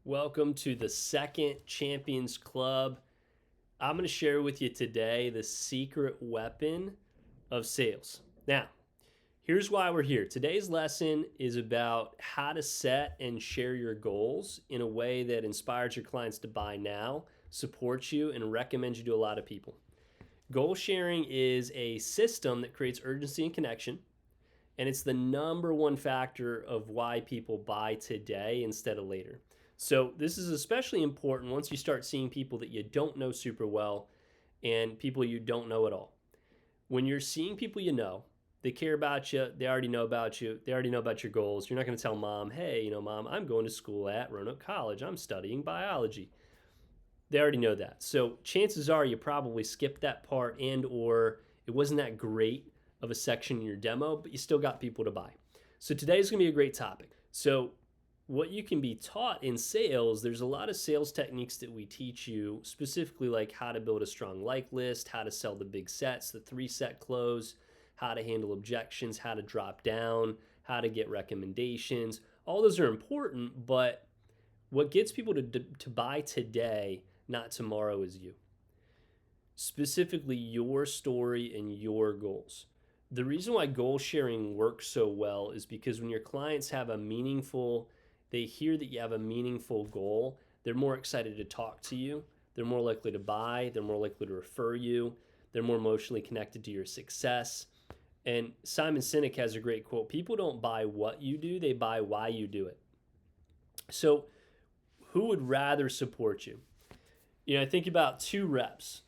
Welcome to the second Champions Club. I'm going to share with you today the secret weapon of sales. Now, here's why we're here. Today's lesson is about how to set and share your goals in a way that inspires your clients to buy now, supports you, and recommends you to a lot of people. Goal sharing is a system that creates urgency and connection, and it's the number one factor of why people buy today instead of later. So this is especially important once you start seeing people that you don't know super well and people you don't know at all. When you're seeing people you know, they care about you, they already know about you, they already know about your goals. You're not going to tell mom, hey, mom, I'm going to school at Roanoke College, I'm studying biology. They already know that. So chances are you probably skipped that part and or it wasn't that great of a section in your demo, but you still got people to buy. So today's going to be a great topic. So what you can be taught in sales, there's a lot of sales techniques that we teach you, specifically like how to build a strong like list, how to sell the big sets, the 3-set close, how to handle objections, how to drop down, how to get recommendations. All those are important, but what gets people to buy today, not tomorrow, is you. Specifically your story and your goals. The reason why goal sharing works so well is because when your clients have a meaningful, they hear that you have a meaningful goal, they're more excited to talk to you, they're more likely to buy, they're more likely to refer you, they're more emotionally connected to your success. And Simon Sinek has a great quote, people don't buy what you do, they buy why you do it. So who would rather support you? I think about 2 reps.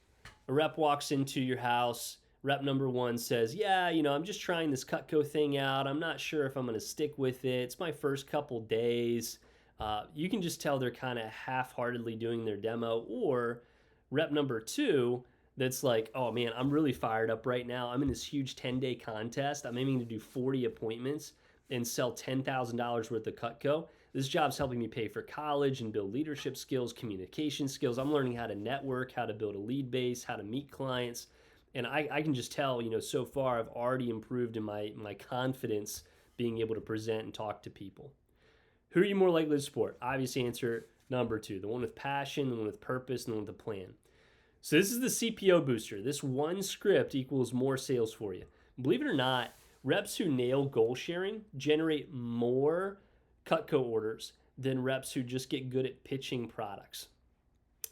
A rep walks into your house, rep number 1 says, yeah, I'm just trying this Cutco thing out. I'm not sure if I'm going to stick with it. It's my first couple days. You can just tell they're kind of half-heartedly doing their demo. Or rep number 2 that's like, oh man, I'm really fired up right now. I'm in this huge 10-day contest. I'm aiming to do 40 appointments and sell $10,000 worth of Cutco. This job's helping me pay for college and build leadership skills, communication skills. I'm learning how to network, how to build a lead base, how to meet clients. And I can just tell, so far I've already improved in my confidence being able to present and talk to people. Who are you more likely to support? Obvious answer number 2, the one with passion, the one with purpose, and the one with a plan. So this is the CPO booster. This one script equals more sales for you. Believe it or not, reps who nail goal sharing generate more Cutco orders than reps who just get good at pitching products.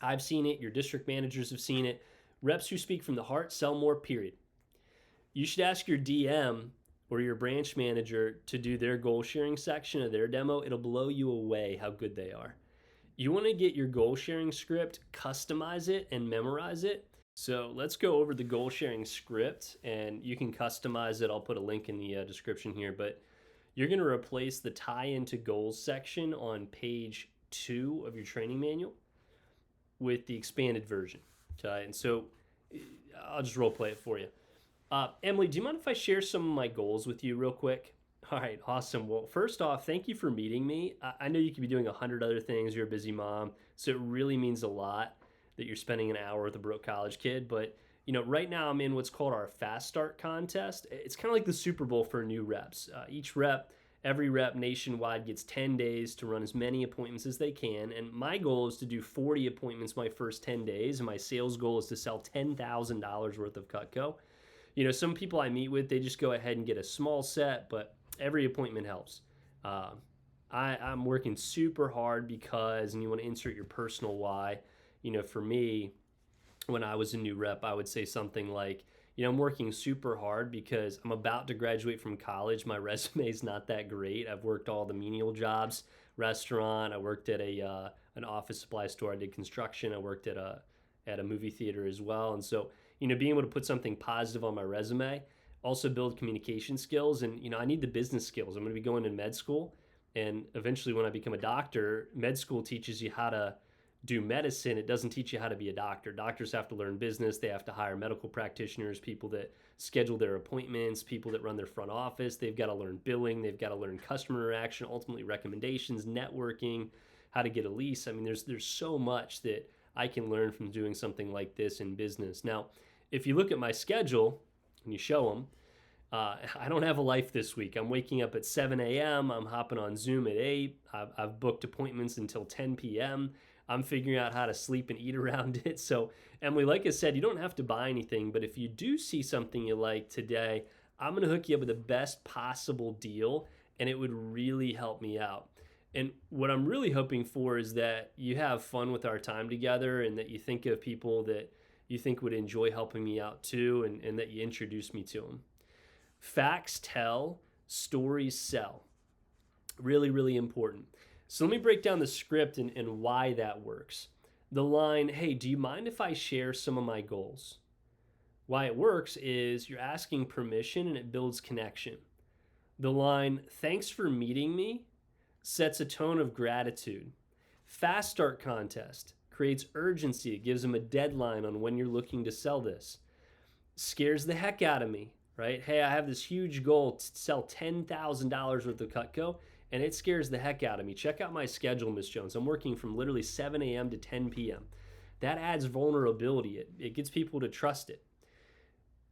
I've seen it. Your district managers have seen it. Reps who speak from the heart sell more, period. You should ask your DM or your branch manager to do their goal sharing section of their demo. It'll blow you away how good they are. You want to get your goal sharing script, customize it, and memorize it. So let's go over the goal sharing script, and you can customize it. I'll put a link in the description here, but you're going to replace the tie into goals section on page 2 of your training manual with the expanded version. And so I'll just role play it for you. Emily, do you mind if I share some of my goals with you real quick? All right, awesome. Well, first off, thank you for meeting me. I know you could be doing 100 other things. You're a busy mom, so it really means a lot that you're spending an hour with a broke college kid. But right now I'm in what's called our Fast Start contest. It's kind of like the Super Bowl for new reps. Every rep nationwide gets 10 days to run as many appointments as they can. And my goal is to do 40 appointments my first 10 days. And my sales goal is to sell $10,000 worth of Cutco. Some people I meet with, they just go ahead and get a small set, but every appointment helps. I'm working super hard because, and you want to insert your personal why. For me, when I was a new rep, I would say something like, I'm working super hard because I'm about to graduate from college. My resume is not that great. I've worked all the menial jobs, restaurant. I worked at an office supply store. I did construction. I worked at a movie theater as well. And so, being able to put something positive on my resume, also build communication skills. And, I need the business skills. I'm going to be going to med school. And eventually when I become a doctor, med school teaches you how to do medicine. It doesn't teach you how to be a doctor. Doctors have to learn business. They have to hire medical practitioners, people that schedule their appointments, people that run their front office. They've got to learn billing. They've got to learn customer interaction, ultimately recommendations, networking, how to get a lease. I mean, there's so much that I can learn from doing something like this in business. Now, if you look at my schedule and you show them, I don't have a life this week. I'm waking up at 7 a.m. I'm hopping on Zoom at 8. I've booked appointments until 10 p.m. I'm figuring out how to sleep and eat around it. So, Emily, like I said, you don't have to buy anything, but if you do see something you like today, I'm going to hook you up with the best possible deal, and it would really help me out. And what I'm really hoping for is that you have fun with our time together and that you think of people that you think would enjoy helping me out too, and that you introduce me to them. Facts tell, stories sell. Really, really important. So let me break down the script and why that works. The line, hey, do you mind if I share some of my goals? Why it works is you're asking permission and it builds connection. The line, thanks for meeting me, sets a tone of gratitude. Fast start contest creates urgency. It gives them a deadline on when you're looking to sell this. Scares the heck out of me, right? Hey, I have this huge goal to sell $10,000 worth of Cutco, and it scares the heck out of me. Check out my schedule, Miss Jones. I'm working from literally 7 a.m. to 10 p.m. That adds vulnerability. It gets people to trust it.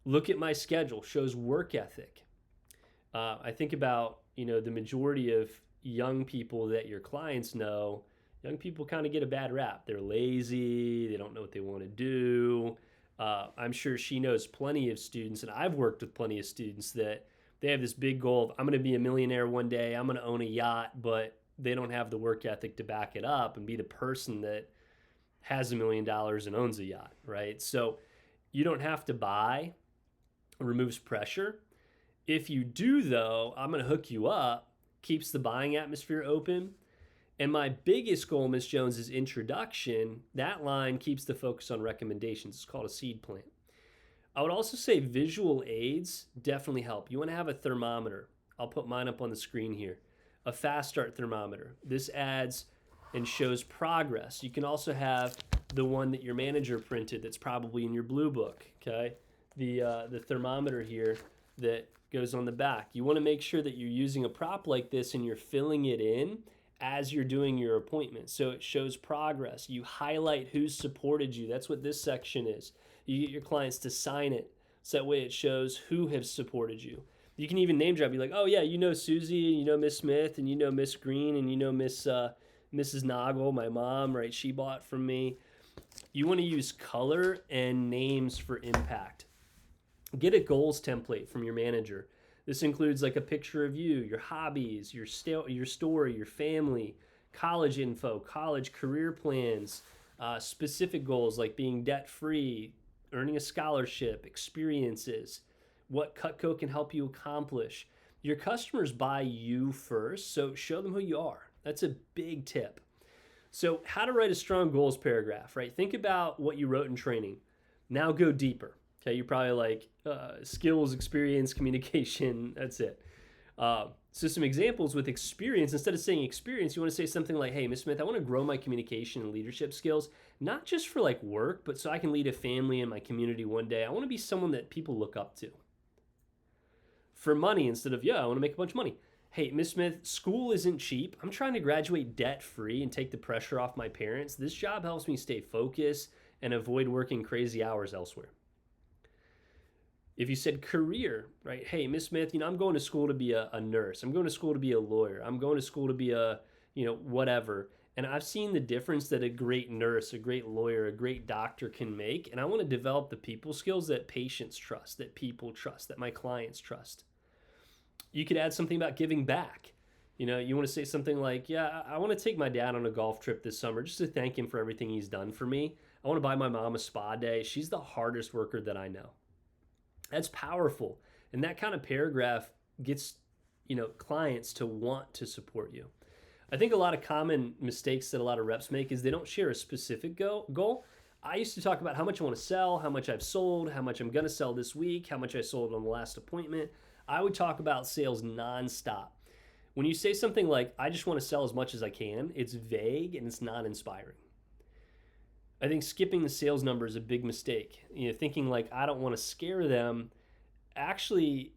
Look at my schedule, shows work ethic. I think about, the majority of young people that your clients know, young people kind of get a bad rap. They're lazy, they don't know what they want to do. I'm sure she knows plenty of students, and I've worked with plenty of students that they have this big goal of, I'm going to be a millionaire one day, I'm going to own a yacht, but they don't have the work ethic to back it up and be the person that has $1 million and owns a yacht, right? So you don't have to buy. It removes pressure. If you do, though, I'm going to hook you up, keeps the buying atmosphere open. And my biggest goal, Miss Jones, is introduction. That line keeps the focus on recommendations. It's called a seed plant. I would also say visual aids definitely help. You want to have a thermometer. I'll put mine up on the screen here. A fast start thermometer. This adds and shows progress. You can also have the one that your manager printed that's probably in your blue book, okay? The thermometer here that goes on the back. You want to make sure that you're using a prop like this and you're filling it in as you're doing your appointment. So it shows progress. You highlight who's supported you. That's what this section is. You get your clients to sign it. So that way it shows who has supported you. You can even name drop. Be like, oh yeah, you know Susie, and you know Miss Smith, and you know Miss Green, and you know Mrs. Noggle, my mom, right? She bought from me. You want to use color and names for impact. Get a goals template from your manager. This includes like a picture of you, your hobbies, your story, your family, college info, college career plans, specific goals like being debt-free, earning a scholarship, experiences, what Cutco can help you accomplish. Your customers buy you first, so show them who you are. That's a big tip. So how to write a strong goals paragraph, right? Think about what you wrote in training. Now go deeper. Okay, you're probably like skills, experience, communication, that's it. So some examples with experience, instead of saying experience, you want to say something like, hey, Miss Smith, I want to grow my communication and leadership skills, not just for like work, but so I can lead a family in my community one day. I want to be someone that people look up to. For money, instead of, I want to make a bunch of money. Hey, Miss Smith, school isn't cheap. I'm trying to graduate debt-free and take the pressure off my parents. This job helps me stay focused and avoid working crazy hours elsewhere. If you said career, right? Hey, Miss Smith, I'm going to school to be a nurse. I'm going to school to be a lawyer. I'm going to school to be a, whatever. And I've seen the difference that a great nurse, a great lawyer, a great doctor can make. And I want to develop the people skills that patients trust, that people trust, that my clients trust. You could add something about giving back. You want to say something like, I want to take my dad on a golf trip this summer just to thank him for everything he's done for me. I want to buy my mom a spa day. She's the hardest worker that I know. That's powerful. And that kind of paragraph gets, clients to want to support you. I think a lot of common mistakes that a lot of reps make is they don't share a specific goal. I used to talk about how much I want to sell, how much I've sold, how much I'm going to sell this week, how much I sold on the last appointment. I would talk about sales nonstop. When you say something like, I just want to sell as much as I can, it's vague and it's not inspiring. I think skipping the sales number is a big mistake. Thinking like, I don't want to scare them. Actually,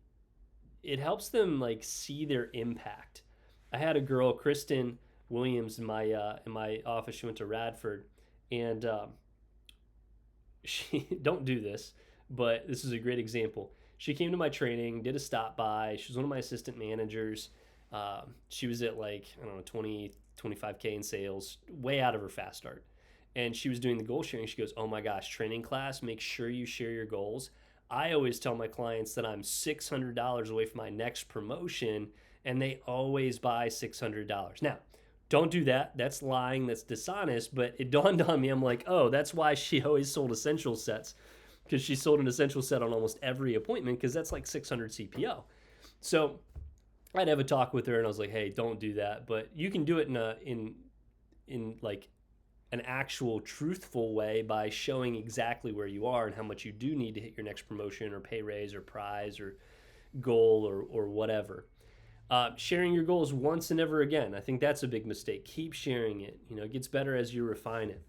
it helps them like see their impact. I had a girl, Kristen Williams, in my office. She went to Radford, and she don't do this, but this is a great example. She came to my training, did a stop by. She was one of my assistant managers. She was at like, I don't know, 20, 25K in sales, way out of her fast start. And she was doing the goal sharing. She goes, "Oh my gosh, training class, make sure you share your goals." I always tell my clients that I'm $600 away from my next promotion, and they always buy $600. Now, don't do that. That's lying. That's dishonest. But it dawned on me. I'm like, oh, that's why she always sold essential sets, because she sold an essential set on almost every appointment, because that's like 600 CPO. So I'd have a talk with her, and I was like, hey, don't do that. But you can do it in like an actual truthful way by showing exactly where you are and how much you do need to hit your next promotion or pay raise or prize or goal or whatever. Sharing your goals once and never again. I think that's a big mistake. Keep sharing it. It gets better as you refine it.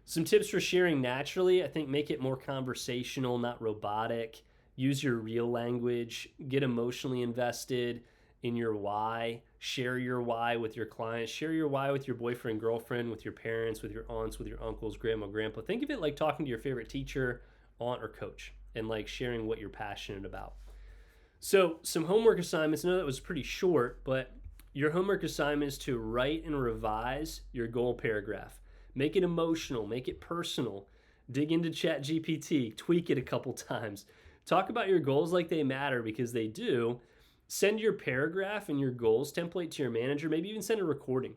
Some tips for sharing naturally. I think make it more conversational, not robotic. Use your real language. Get emotionally invested in your why. Share your why with your clients. Share your why with your boyfriend, girlfriend, with your parents, with your aunts, with your uncles, grandma, grandpa. Think of it like talking to your favorite teacher, aunt, or coach, and like sharing what you're passionate about. So some homework assignments. I know that was pretty short, but your homework assignment is to write and revise your goal paragraph. Make it emotional, make it personal. Dig into ChatGPT, tweak it a couple times. Talk about your goals like they matter, because they do. Send your paragraph and your goals template to your manager. Maybe even send a recording.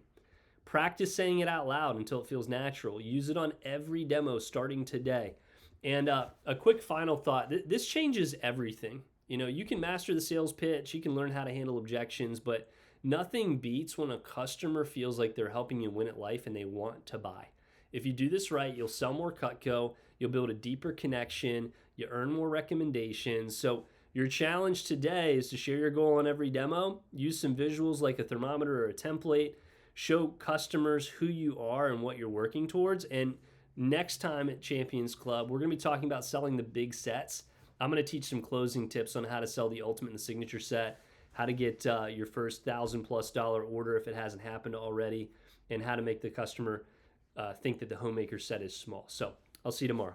Practice saying it out loud until it feels natural. Use it on every demo starting today. And a quick final thought. This changes everything. You can master the sales pitch, you can learn how to handle objections, but nothing beats when a customer feels like they're helping you win at life and they want to buy. If you do this right, you'll sell more Cutco, you'll build a deeper connection, you earn more recommendations. So your challenge today is to share your goal on every demo, use some visuals like a thermometer or a template, show customers who you are and what you're working towards. And next time at Champions Club, we're going to be talking about selling the big sets. I'm going to teach some closing tips on how to sell the ultimate and the signature set, how to get your first $1,000+ order if it hasn't happened already, and how to make the customer think that the homemaker set is small. So I'll see you tomorrow.